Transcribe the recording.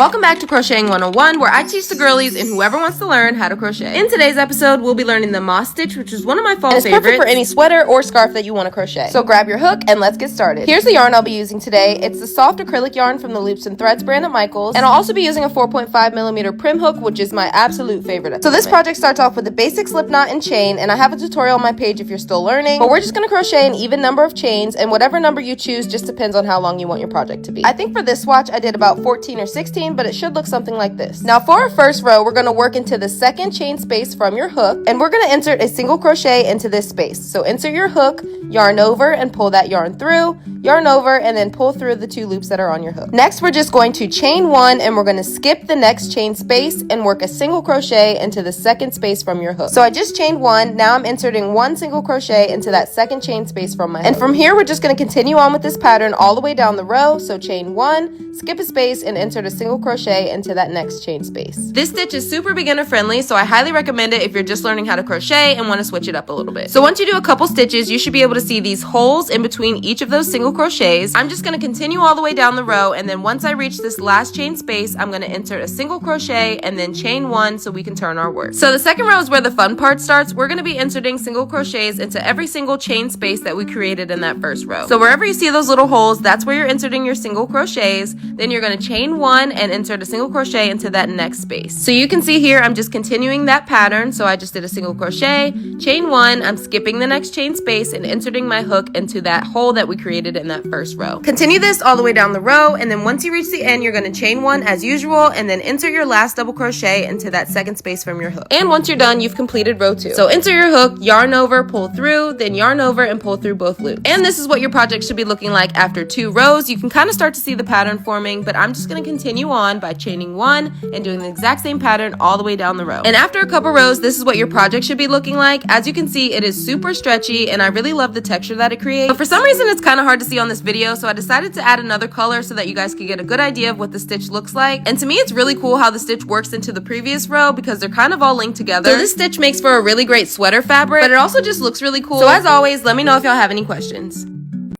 Welcome back to Crocheting 101, where I teach the girlies and whoever wants to learn how to crochet. In today's episode, we'll be learning the moss stitch, which is one of my fall favorites. It's perfect for any sweater or scarf that you want to crochet. So grab your hook and let's get started. Here's the yarn I'll be using today. It's the soft acrylic yarn from the Loops and Threads brand at Michaels, and I'll also be using a 4.5mm prim hook, which is my absolute favorite. So this project starts off with a basic slip knot and chain, and I have a tutorial on my page if you're still learning, but we're just going to crochet an even number of chains, and whatever number you choose just depends on how long you want your project to be. I think for this swatch I did about 14 or 16, but it should look something like this. Now for our first row, we're going to work into the second chain space from your hook, and we're going to insert a single crochet into this space. So insert your hook, yarn over and pull that yarn through, yarn over, and then pull through the 2 loops that are on your hook. Next, we're just going to chain 1, and we're going to skip the next chain space and work a single crochet into the second space from your hook. So I just chained 1. Now I'm inserting 1 single crochet into that second chain space from my hook. And from here, we're just going to continue on with this pattern all the way down the row. So chain 1, skip a space, and insert a single crochet into that next chain space. This stitch is super beginner friendly, so I highly recommend it if you're just learning how to crochet and want to switch it up a little bit. So once you do a couple stitches, you should be able to see these holes in between each of those single crochets. I'm just going to continue all the way down the row, and then once I reach this last chain space, I'm going to insert a single crochet and then chain 1 so we can turn our work. So the second row is where the fun part starts. We're going to be inserting single crochets into every single chain space that we created in that first row. So wherever you see those little holes, that's where you're inserting your single crochets. Then you're going to chain 1 and insert a single crochet into that next space. So you can see here I'm just continuing that pattern. So I just did a single crochet, chain 1, I'm skipping the next chain space and inserting my hook into that hole that we created in that first row. Continue this all the way down the row, and then once you reach the end, you're going to chain 1 as usual, and then insert your last double crochet into that second space from your hook. And once you're done, you've completed row 2. So insert your hook, yarn over, pull through, then yarn over and pull through both loops. And this is what your project should be looking like after 2 rows. You can kind of start to see the pattern forming, but I'm just going to continue on by chaining 1 and doing the exact same pattern all the way down the row. And after a couple rows, this is what your project should be looking like. As you can see, it is super stretchy, and I really love the texture that it creates. But for some reason, it's kind of hard to see on this video, so I decided to add another color so that you guys could get a good idea of what the stitch looks like. And to me, it's really cool how the stitch works into the previous row because they're kind of all linked together. So this stitch makes for a really great sweater fabric, but it also just looks really cool. So as always, let me know if y'all have any questions.